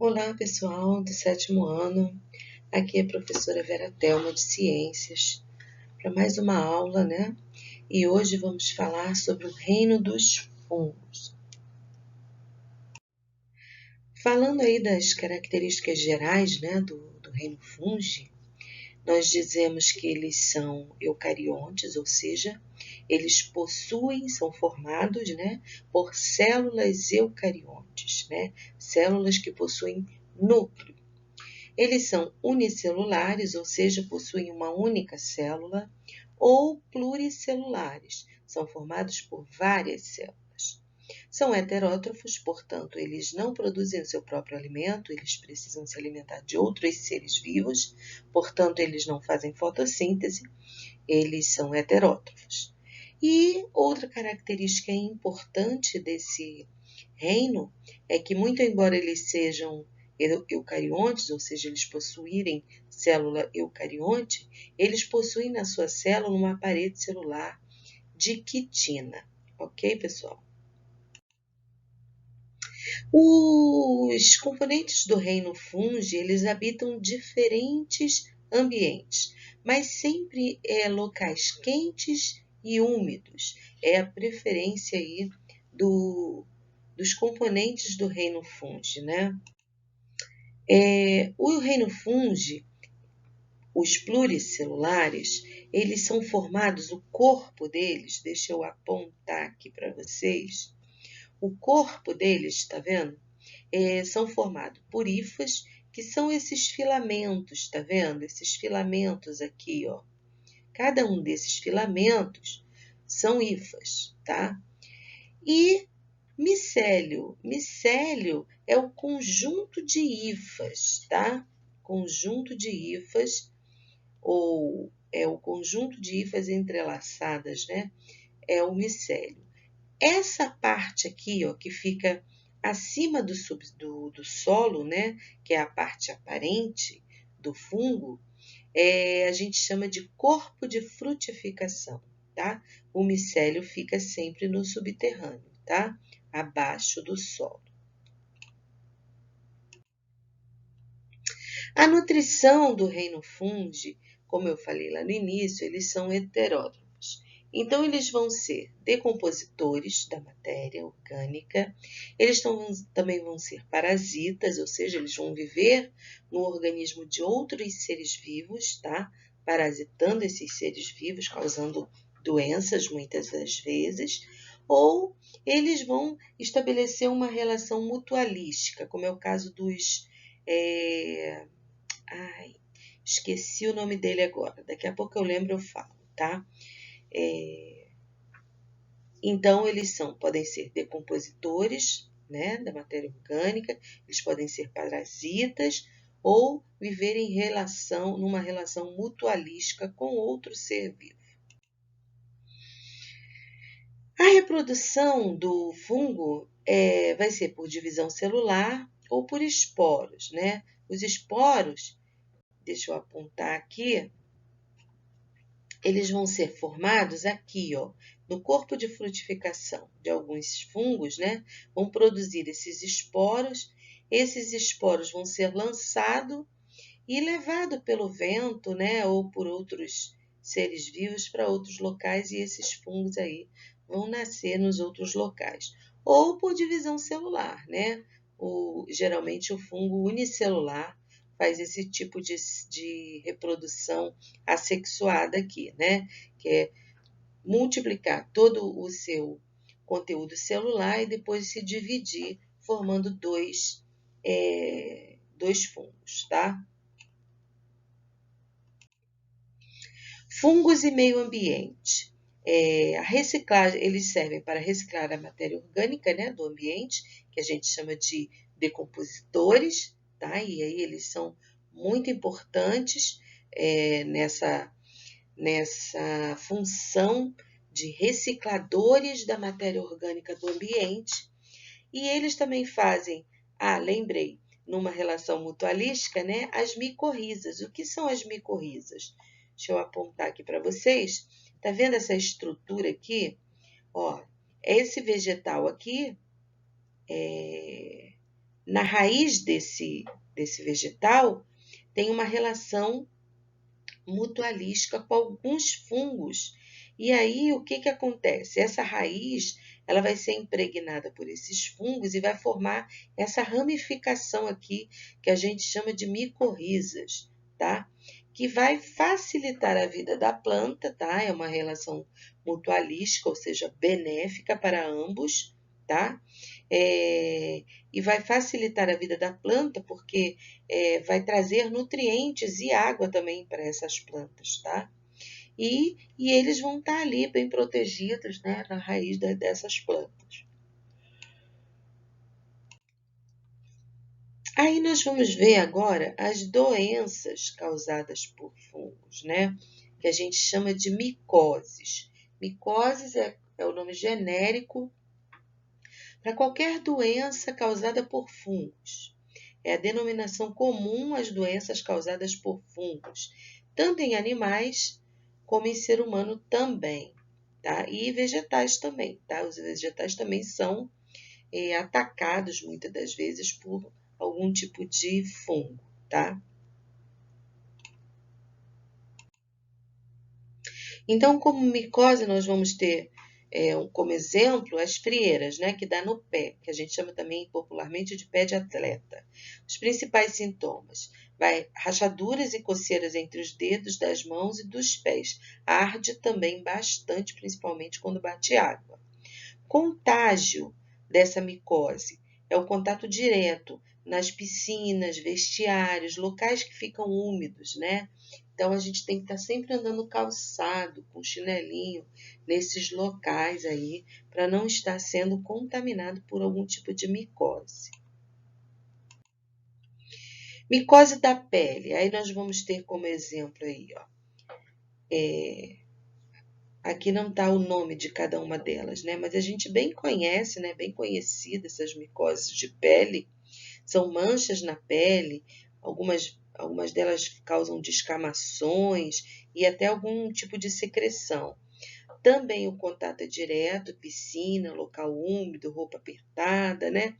Olá, pessoal do sétimo ano. Aqui é a professora Vera Thelma de Ciências para mais uma aula, né? E hoje vamos falar sobre o reino dos fungos. Falando aí das características gerais, né, do reino fungi, nós dizemos que eles são eucariontes, ou seja, eles são formados, né, por células eucariontes, né? Células que possuem núcleo. Eles são unicelulares, ou seja, possuem uma única célula, ou pluricelulares, são formados por várias células. São heterótrofos, portanto, eles não produzem o seu próprio alimento, eles precisam se alimentar de outros seres vivos, portanto, eles não fazem fotossíntese, eles são heterótrofos. E outra característica importante desse reino é que, muito embora eles sejam eucariontes, ou seja, eles possuírem célula eucarionte, eles possuem na sua célula uma parede celular de quitina. Ok, pessoal? Os componentes do reino fungi, eles habitam diferentes ambientes, mas sempre locais quentes e úmidos. É a preferência aí dos componentes do reino fungi, né? O reino fungi, os pluricelulares, eles são formados, o corpo deles, deixa eu apontar aqui para vocês, o corpo deles, está vendo? São formados por hifas, que são esses filamentos, está vendo? Esses filamentos aqui, ó. Cada um desses filamentos são hifas, tá? E micélio. Micélio é o conjunto de hifas, tá? Conjunto de hifas, ou é o conjunto de hifas entrelaçadas, né? É o micélio. Essa parte aqui, ó, que fica acima do solo, né? Que é a parte aparente do fungo, a gente chama de corpo de frutificação, tá? O micélio fica sempre no subterrâneo, tá? Abaixo do solo. A nutrição do reino fungi, como eu falei lá no início, eles são heterótrofos. Então, eles vão ser decompositores da matéria orgânica, eles também vão ser parasitas, ou seja, eles vão viver no organismo de outros seres vivos, tá? Parasitando esses seres vivos, causando doenças muitas das vezes, ou eles vão estabelecer uma relação mutualística, como é o caso dos esqueci o nome dele agora. Daqui a pouco eu lembro, eu falo, tá? Então, eles podem ser decompositores, né, da matéria orgânica, eles podem ser parasitas ou viver numa relação mutualística com outro ser vivo. A reprodução do fungo vai ser por divisão celular ou por esporos, né? Os esporos, deixa eu apontar aqui, eles vão ser formados aqui, ó, no corpo de frutificação de alguns fungos, né? Vão produzir esses esporos vão ser lançados e levados pelo vento, né? Ou por outros seres vivos para outros locais, e esses fungos aí vão nascer nos outros locais. Ou por divisão celular, né? Geralmente o fungo unicelular faz esse tipo de reprodução assexuada aqui, né? Que é multiplicar todo o seu conteúdo celular e depois se dividir, formando dois fungos, tá? Fungos e meio ambiente. A reciclagem, eles servem para reciclar a matéria orgânica, né, do ambiente, que a gente chama de decompositores, tá? E aí eles são muito importantes nessa função de recicladores da matéria orgânica do ambiente. E eles também fazem, lembrei, numa relação mutualística, né, as micorrizas. O que são as micorrizas? Deixa eu apontar aqui para vocês. Tá vendo essa estrutura aqui? Ó, esse vegetal aqui na raiz desse vegetal tem uma relação mutualística com alguns fungos. E aí, o que acontece? Essa raiz ela vai ser impregnada por esses fungos e vai formar essa ramificação aqui, que a gente chama de micorrizas, tá? Que vai facilitar a vida da planta, tá? É uma relação mutualística, ou seja, benéfica para ambos, tá? E vai facilitar a vida da planta, porque vai trazer nutrientes e água também para essas plantas, tá? E eles vão estar ali bem protegidos, né, na raiz dessas plantas. Aí nós vamos ver agora as doenças causadas por fungos, né? Que a gente chama de micoses. Micoses é o nome genérico para qualquer doença causada por fungos. É a denominação comum às doenças causadas por fungos, tanto em animais como em ser humano também, tá? E vegetais também, tá? Os vegetais também são atacados muitas das vezes por algum tipo de fungo, tá? Então, como micose, nós vamos ter como exemplo as frieiras, né, que dá no pé, que a gente chama também popularmente de pé de atleta. Os principais sintomas: rachaduras e coceiras entre os dedos das mãos e dos pés. Arde também bastante, principalmente quando bate água. Contágio dessa micose é o contato direto nas piscinas, vestiários, locais que ficam úmidos, né? Então, a gente tem que estar sempre andando calçado, com chinelinho, nesses locais aí, para não estar sendo contaminado por algum tipo de micose. Micose da pele. Aí nós vamos ter como exemplo aí, ó. Aqui não está o nome de cada uma delas, né? Mas a gente bem conhece, né? Bem conhecida essas micoses de pele. São manchas na pele, algumas delas causam descamações e até algum tipo de secreção. Também o contato é direto, piscina, local úmido, roupa apertada, né?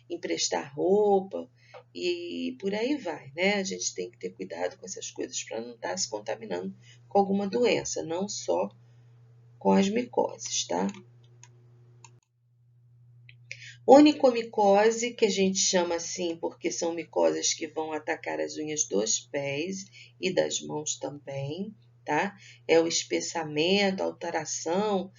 Emprestar roupa e por aí vai, né? A gente tem que ter cuidado com essas coisas para não estar se contaminando com alguma doença, não só com as micoses, tá? Onicomicose, que a gente chama assim porque são micoses que vão atacar as unhas dos pés e das mãos também, tá? É o espessamento, alteração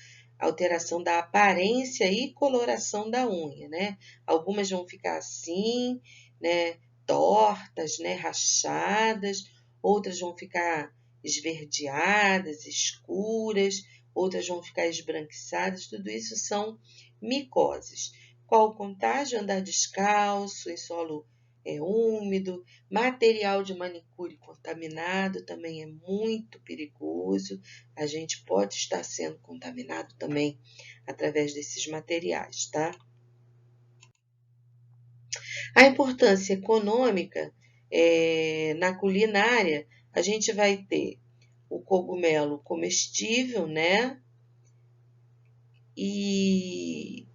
da aparência e coloração da unha, né? Algumas vão ficar assim, né? Tortas, né? Rachadas, outras vão ficar esverdeadas, escuras, outras vão ficar esbranquiçadas, tudo isso são micoses. Qual o contágio? Andar descalço, em solo úmido, material de manicure contaminado também é muito perigoso. A gente pode estar sendo contaminado também através desses materiais, tá? A importância econômica na culinária, a gente vai ter o cogumelo comestível, né? E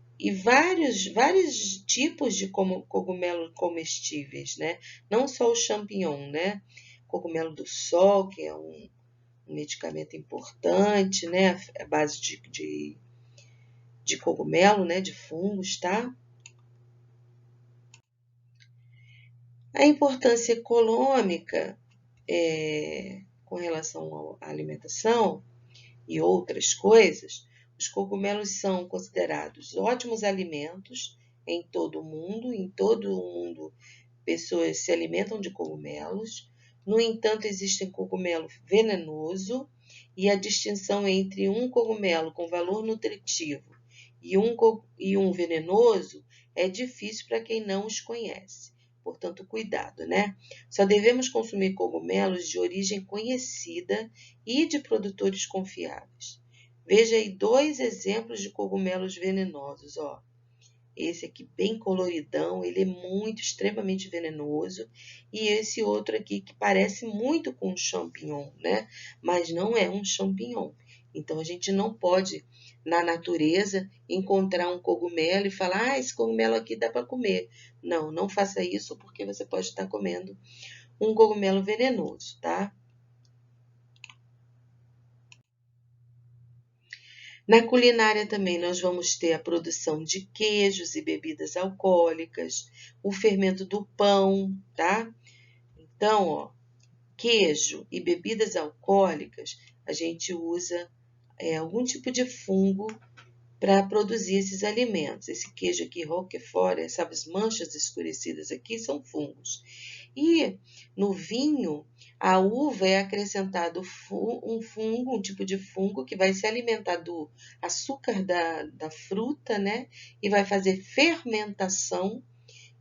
vários tipos de cogumelo comestíveis, né? Não só o champignon, né? Cogumelo do sol, que é um medicamento importante, né? A base de cogumelo, né? De fungos, tá? A importância econômica com relação à alimentação e outras coisas, os cogumelos são considerados ótimos alimentos em todo o mundo pessoas se alimentam de cogumelos. No entanto, existe cogumelo venenoso e a distinção entre um cogumelo com valor nutritivo e um venenoso é difícil para quem não os conhece. Portanto, cuidado, né? Só devemos consumir cogumelos de origem conhecida e de produtores confiáveis. Veja aí 2 exemplos de cogumelos venenosos, ó. Esse aqui bem coloridão, ele é extremamente venenoso. E esse outro aqui que parece muito com um champignon, né? Mas não é um champignon. Então, a gente não pode, na natureza, encontrar um cogumelo e falar, esse cogumelo aqui dá para comer. Não, não faça isso porque você pode estar comendo um cogumelo venenoso, tá? Na culinária também nós vamos ter a produção de queijos e bebidas alcoólicas, o fermento do pão, tá? Então, ó, queijo e bebidas alcoólicas, a gente usa algum tipo de fungo para produzir esses alimentos. Esse queijo aqui, Roquefort, essas manchas escurecidas aqui são fungos. E no vinho, a uva é acrescentado um fungo, um tipo de fungo que vai se alimentar do açúcar da fruta, né? E vai fazer fermentação,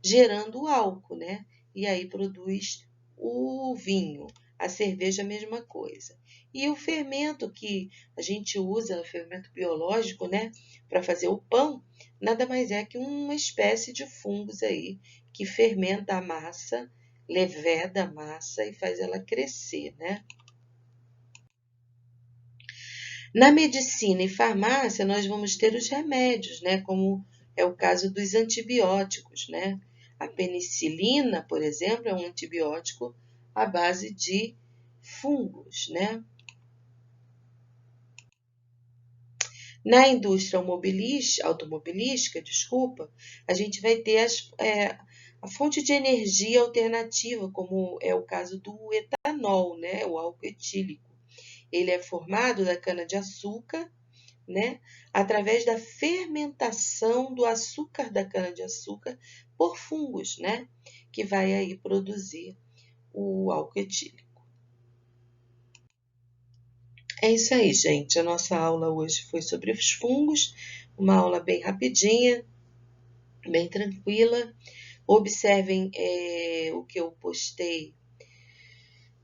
gerando álcool, né? E aí produz o vinho. A cerveja, a mesma coisa. E o fermento que a gente usa, o fermento biológico, né, para fazer o pão, nada mais é que uma espécie de fungos aí que fermenta a massa, leveda a massa e faz ela crescer, né? Na medicina e farmácia, nós vamos ter os remédios, né, como é o caso dos antibióticos, né? A penicilina, por exemplo, é um antibiótico à base de fungos, né? Na indústria automobilística, desculpa, a gente vai ter a fonte de energia alternativa, como é o caso do etanol, né? O álcool etílico. Ele é formado da cana-de-açúcar, né? Através da fermentação do açúcar da cana-de-açúcar por fungos, né? Que vai aí produzir o álcool etílico. É isso aí, gente. A nossa aula hoje foi sobre os fungos, uma aula bem rapidinha, bem tranquila. Observem o que eu postei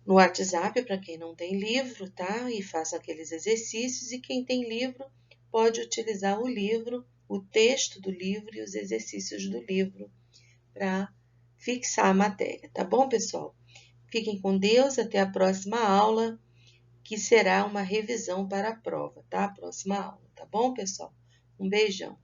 no WhatsApp para quem não tem livro, tá? E façam aqueles exercícios. E quem tem livro pode utilizar o livro, o texto do livro e os exercícios do livro para fixar a matéria, tá bom, pessoal? Fiquem com Deus, até a próxima aula, que será uma revisão para a prova, tá? A próxima aula, tá bom, pessoal? Um beijão.